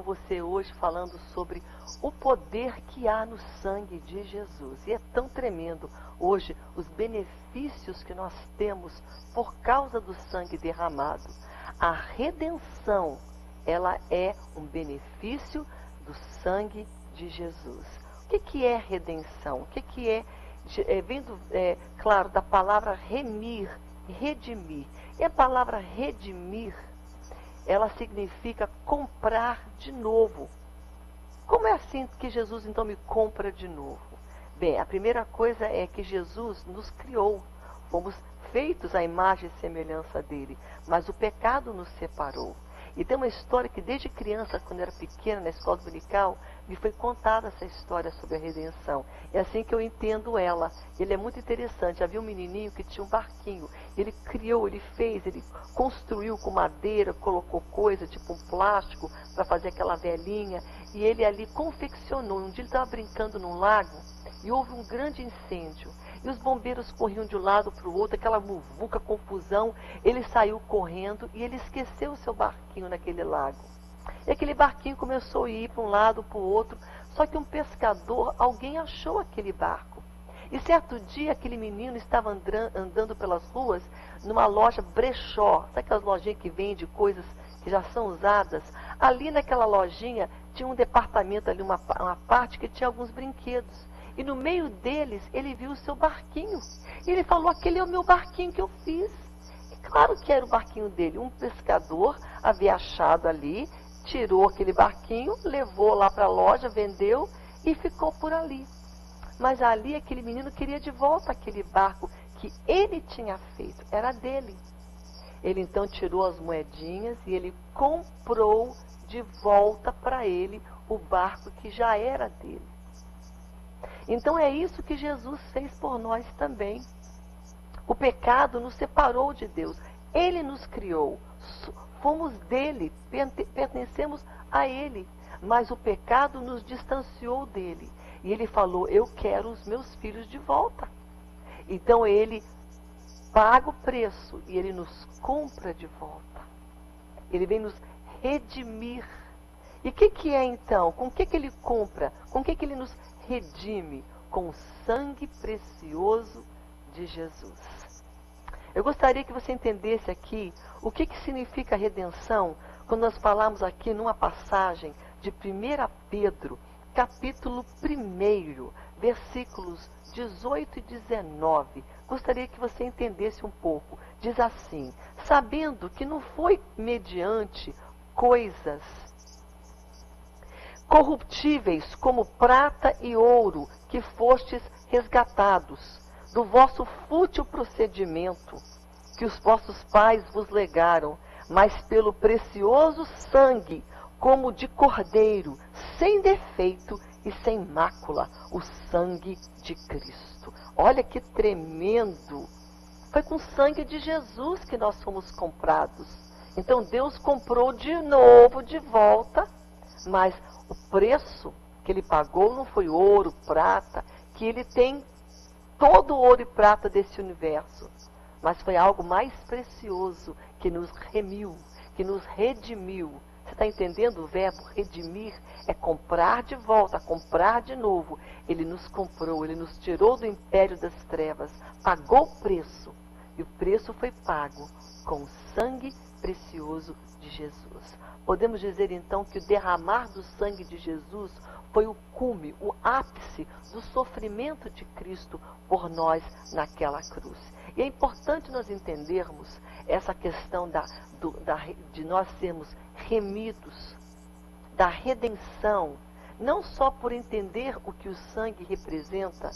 com você hoje falando sobre o poder que há no sangue de Jesus. E é tão tremendo hoje os benefícios que nós temos por causa do sangue derramado. A redenção, ela é um benefício do sangue de Jesus. O que é redenção? O que é, vindo, claro, da palavra remir, redimir. E a palavra redimir, ela significa comprar de novo. Como é assim que Jesus então me compra de novo? Bem, a primeira coisa é que Jesus nos criou. Fomos feitos à imagem e semelhança dele, mas o pecado nos separou. E tem uma história que desde criança, quando eu era pequena, na escola dominical, me foi contada essa história sobre a redenção. É assim que eu entendo ela. Ele é muito interessante. Havia um menininho que tinha um barquinho. Ele criou, ele fez, ele construiu com madeira, colocou coisa, tipo um plástico, para fazer aquela velinha. E ele ali confeccionou. Um dia ele estava brincando num lago e houve um grande incêndio. E os bombeiros corriam de um lado para o outro, aquela muvuca, confusão. Ele saiu correndo e ele esqueceu o seu barquinho naquele lago. E aquele barquinho começou a ir para um lado, para o outro. Só que um pescador, alguém achou aquele barco. E certo dia, aquele menino estava andando pelas ruas numa loja brechó. Sabe aquelas lojinhas que vendem coisas que já são usadas? Ali naquela lojinha tinha um departamento ali, uma parte que tinha alguns brinquedos. E no meio deles, ele viu o seu barquinho. E ele falou, aquele é o meu barquinho que eu fiz. E claro que era o barquinho dele. Um pescador havia achado ali, tirou aquele barquinho, levou lá para a loja, vendeu e ficou por ali. Mas ali aquele menino queria de volta aquele barco que ele tinha feito. Era dele. Ele então tirou as moedinhas e ele comprou de volta para ele o barco que já era dele. Então é isso que Jesus fez por nós também. O pecado nos separou de Deus. Ele nos criou. Fomos dele, pertencemos a ele. Mas o pecado nos distanciou dele. E ele falou, eu quero os meus filhos de volta. Então ele paga o preço e ele nos compra de volta. Ele vem nos redimir. E o que é então? Com o que ele compra? Com o que ele nos redime? Com o sangue precioso de Jesus. Eu gostaria que você entendesse aqui o que significa redenção quando nós falamos aqui numa passagem de 1 Pedro, capítulo 1, versículos 18 e 19. Gostaria que você entendesse um pouco. Diz assim, sabendo que não foi mediante coisas corruptíveis como prata e ouro que fostes resgatados do vosso fútil procedimento que os vossos pais vos legaram, mas pelo precioso sangue, como de cordeiro, sem defeito e sem mácula, o sangue de Cristo. Olha que tremendo! Foi com o sangue de Jesus que nós fomos comprados. Então Deus comprou de novo, de volta, mas o preço que ele pagou não foi ouro, prata, que ele tem todo o ouro e prata desse universo, mas foi algo mais precioso que nos remiu, que nos redimiu. Você está entendendo? O verbo redimir é comprar de volta, comprar de novo. Ele nos comprou, ele nos tirou do império das trevas, pagou o preço, e o preço foi pago com o sangue precioso de Jesus. Podemos dizer então que o derramar do sangue de Jesus foi o cume, o ápice do sofrimento de Cristo por nós naquela cruz. E é importante nós entendermos essa questão de nós sermos remidos, da redenção, não só por entender o que o sangue representa,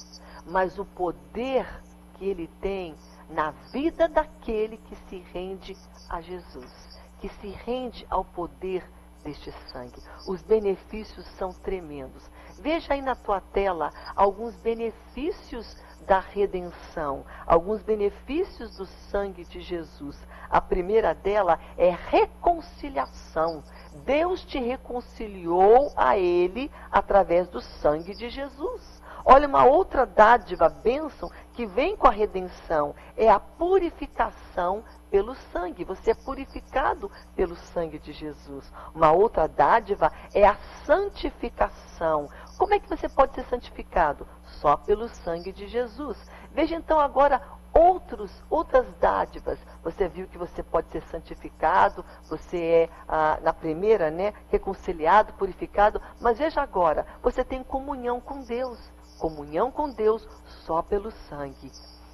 mas o poder que ele tem na vida daquele que se rende a Jesus, que se rende ao poder deste sangue. Os benefícios são tremendos. Veja aí na tua tela alguns benefícios da redenção, alguns benefícios do sangue de Jesus. A primeira dela é reconciliação. Deus te reconciliou a ele através do sangue de Jesus. Olha, uma outra dádiva, bênção, que vem com a redenção, é a purificação pelo sangue. Você é purificado pelo sangue de Jesus. Uma outra dádiva é a santificação. Como é que você pode ser santificado? Só pelo sangue de Jesus. Veja então agora outras dádivas. Você viu que você pode ser santificado, você é, na primeira, né, reconciliado, purificado, mas veja agora, você tem comunhão com Deus. Comunhão com Deus só pelo sangue.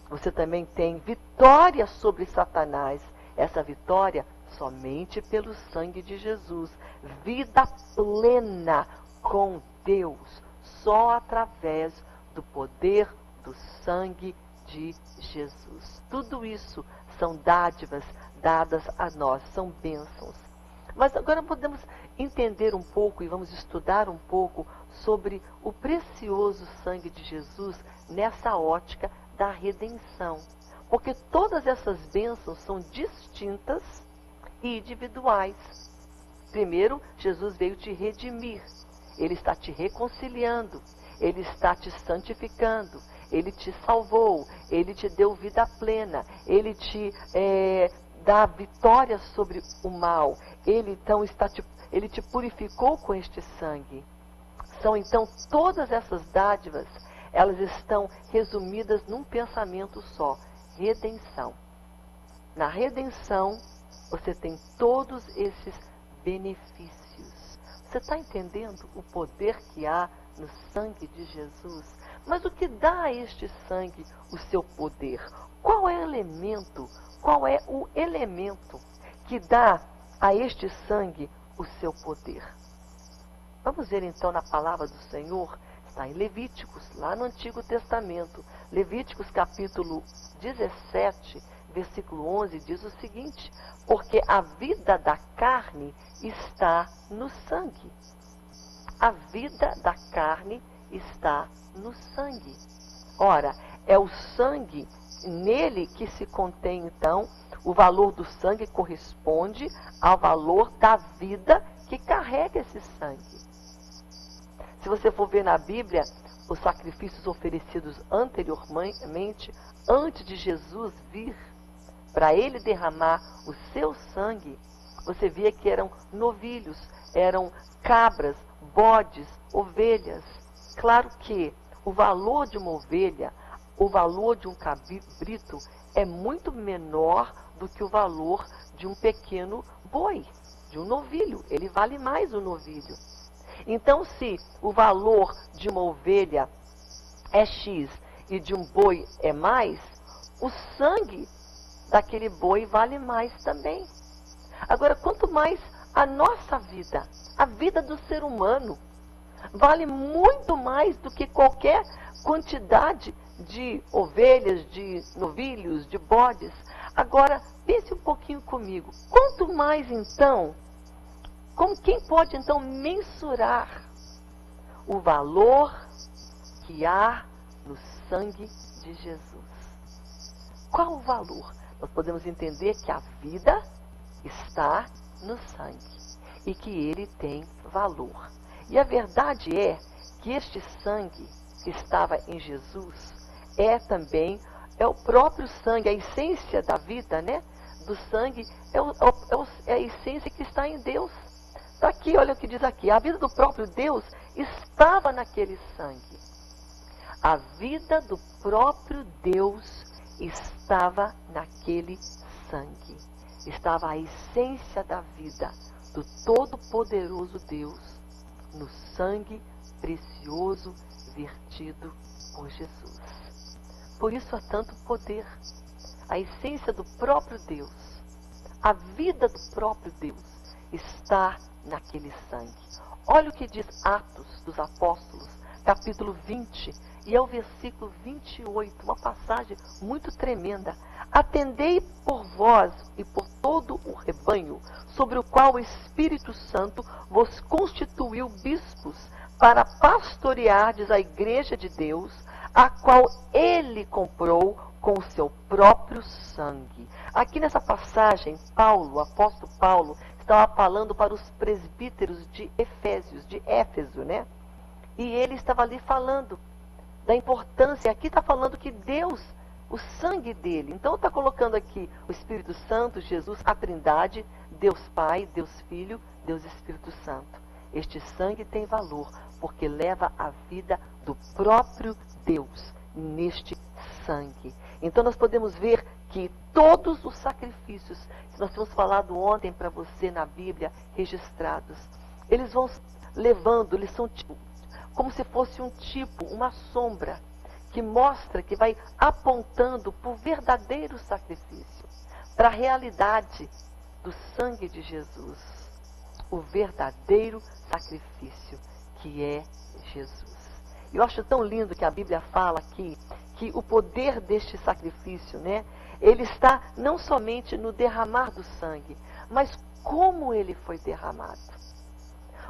Você também tem vitória sobre Satanás. Essa vitória somente pelo sangue de Jesus. Vida plena com Deus, só através do poder do sangue de Jesus. Tudo isso são dádivas dadas a nós, são bênçãos. Mas agora podemos entender um pouco e vamos estudar um pouco sobre o precioso sangue de Jesus nessa ótica da redenção. Porque todas essas bênçãos são distintas e individuais. Primeiro, Jesus veio te redimir. Ele está te reconciliando. Ele está te santificando. Ele te salvou. Ele te deu vida plena. Ele te dá vitória sobre o mal. Ele então ele te purificou com este sangue. São então todas essas dádivas, elas estão resumidas num pensamento só: redenção. Na redenção, você tem todos esses benefícios. Você está entendendo o poder que há no sangue de Jesus? Mas o que dá a este sangue o seu poder? Qual é o elemento que dá a este sangue o seu poder? Vamos ver então na palavra do Senhor. Está em Levíticos, lá no Antigo Testamento. Levíticos capítulo 17, versículo 11, diz o seguinte: porque a vida da carne está no sangue. A vida da carne está no sangue. Ora, é o sangue nele que se contém, então, o valor do sangue corresponde ao valor da vida que carrega esse sangue. Se você for ver na Bíblia, os sacrifícios oferecidos anteriormente, antes de Jesus vir, para ele derramar o seu sangue, você via que eram novilhos, eram cabras, bodes, ovelhas. Claro que o valor de uma ovelha, o valor de um cabrito é muito menor do que o valor de um pequeno boi, de um novilho. Ele vale mais o novilho. Então, se o valor de uma ovelha é X e de um boi é mais, o sangue daquele boi vale mais também. Agora, quanto mais a nossa vida, a vida do ser humano, vale muito mais do que qualquer quantidade de ovelhas, de novilhos, de bodes. Agora, pense um pouquinho comigo. Quanto mais, então, quem pode, então, mensurar o valor que há no sangue de Jesus? Qual o valor? Nós podemos entender que a vida está no sangue e que ele tem valor. E a verdade é que este sangue que estava em Jesus é o próprio sangue, a essência da vida, né? Do sangue é a essência que está em Deus. Está aqui, olha o que diz aqui. A vida do próprio Deus estava naquele sangue. A vida do próprio Deus estava naquele sangue. Estava a essência da vida do Todo-Poderoso Deus no sangue precioso vertido por Jesus. Por isso há tanto poder. A essência do próprio Deus, a vida do próprio Deus está naquele sangue. Olha o que diz Atos dos Apóstolos, capítulo 20, e é o versículo 28, uma passagem muito tremenda. Atendei por vós e por todo o rebanho, sobre o qual o Espírito Santo vos constituiu bispos, para pastoreardes a igreja de Deus, a qual ele comprou com o seu próprio sangue. Aqui nessa passagem, Paulo, o apóstolo Paulo, estava falando para os presbíteros de Éfeso, né? E ele estava ali falando da importância. Aqui está falando que Deus, o sangue dele. Então está colocando aqui o Espírito Santo, Jesus, a Trindade, Deus Pai, Deus Filho, Deus Espírito Santo. Este sangue tem valor, porque leva a vida do próprio Deus neste sangue. Então nós podemos ver que todos os sacrifícios, que nós temos falado ontem para você na Bíblia, registrados, eles vão levando, eles são como se fosse um tipo, uma sombra, que mostra, que vai apontando para o verdadeiro sacrifício, para a realidade do sangue de Jesus, o verdadeiro sacrifício que é Jesus. Eu acho tão lindo que a Bíblia fala aqui que o poder deste sacrifício, né, ele está não somente no derramar do sangue, mas como ele foi derramado.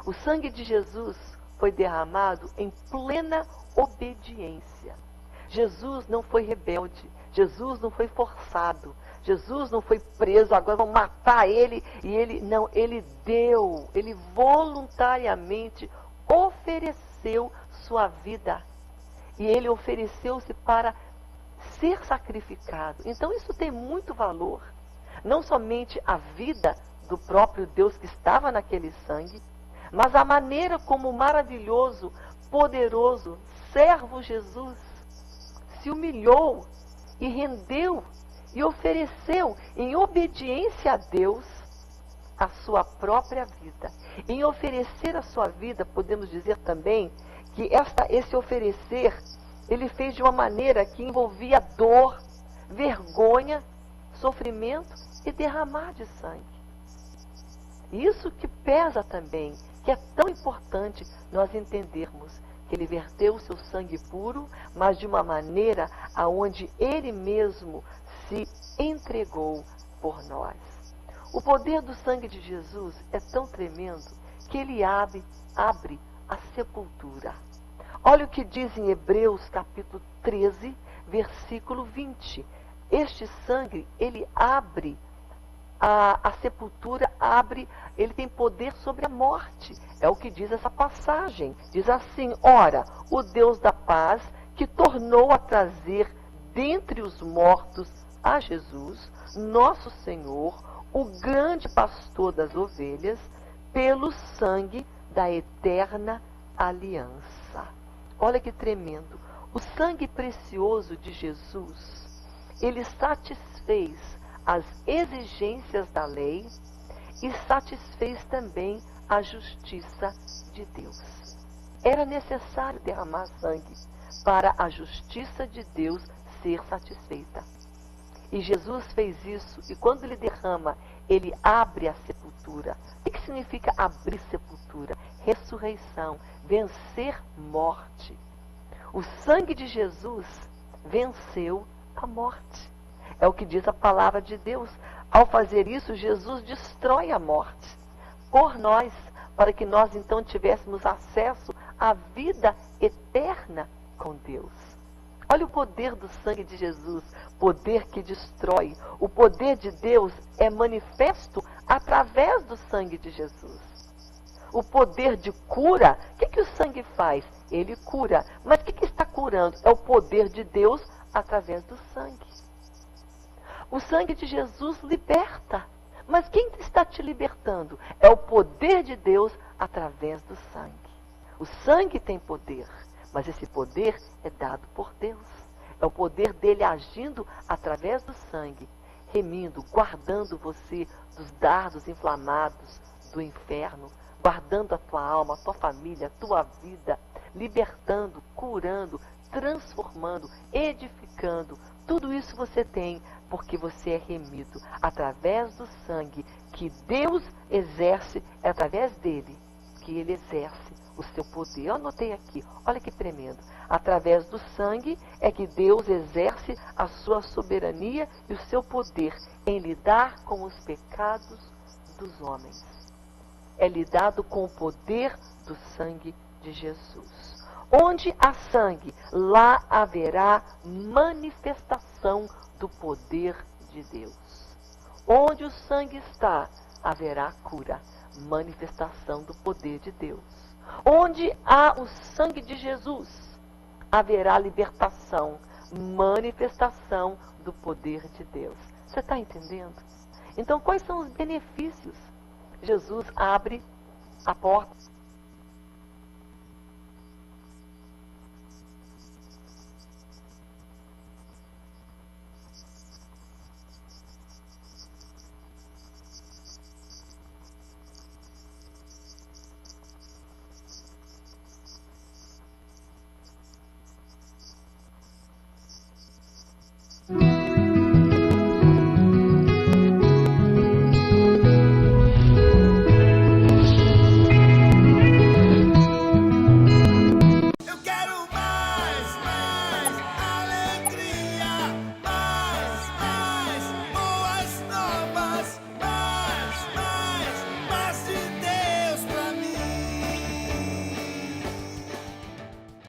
O sangue de Jesus foi derramado em plena obediência. Jesus não foi rebelde, Jesus não foi forçado, Jesus não foi preso, agora vão matar ele, e ele não, ele deu, ele voluntariamente ofereceu sua vida. E ele ofereceu-se para ser sacrificado. Então isso tem muito valor. Não somente a vida do próprio Deus que estava naquele sangue, mas a maneira como o maravilhoso, poderoso servo Jesus se humilhou e rendeu e ofereceu em obediência a Deus a sua própria vida. Em oferecer a sua vida, podemos dizer também que esse oferecer, ele fez de uma maneira que envolvia dor, vergonha, sofrimento e derramar de sangue. Isso que pesa também, que é tão importante nós entendermos que ele verteu o seu sangue puro, mas de uma maneira aonde ele mesmo se entregou por nós. O poder do sangue de Jesus é tão tremendo que ele abre a sepultura. Olha o que diz em Hebreus capítulo 13, versículo 20. Este sangue, ele abre a sepultura, ele tem poder sobre a morte. É o que diz essa passagem. Diz assim: ora, o Deus da paz, que tornou a trazer dentre os mortos a Jesus, nosso Senhor, o grande pastor das ovelhas, pelo sangue da eterna aliança. Olha que tremendo. O sangue precioso de Jesus, ele satisfez as exigências da lei e satisfez também a justiça de Deus. Era necessário derramar sangue para a justiça de Deus ser satisfeita. E Jesus fez isso, e quando ele derrama, ele abre a sepultura. O que significa abrir sepultura? Ressurreição, vencer morte. O sangue de Jesus venceu a morte. É o que diz a palavra de Deus. Ao fazer isso, Jesus destrói a morte por nós, para que nós então tivéssemos acesso à vida eterna com Deus. Olha o poder do sangue de Jesus, poder que destrói. O poder de Deus é manifesto através do sangue de Jesus. O poder de cura, o que o sangue faz? Ele cura. Mas o que está curando? É o poder de Deus através do sangue. O sangue de Jesus liberta. Mas quem está te libertando? É o poder de Deus através do sangue. O sangue tem poder, mas esse poder é dado por Deus. É o poder dele agindo através do sangue, remindo, guardando você dos dardos inflamados do inferno, guardando a tua alma, a tua família, a tua vida, libertando, curando, transformando, edificando. Tudo isso você tem porque você é remido através do sangue que Deus exerce, é através dele que ele exerce o seu poder. Eu anotei aqui, olha que tremendo. Através do sangue é que Deus exerce a sua soberania e o seu poder em lidar com os pecados dos homens. É lidado com o poder do sangue de Jesus. Onde há sangue, lá haverá manifestação do poder de Deus. Onde o sangue está, haverá cura, manifestação do poder de Deus. Onde há o sangue de Jesus, haverá libertação, manifestação do poder de Deus. Você está entendendo? Então, quais são os benefícios? Jesus abre a porta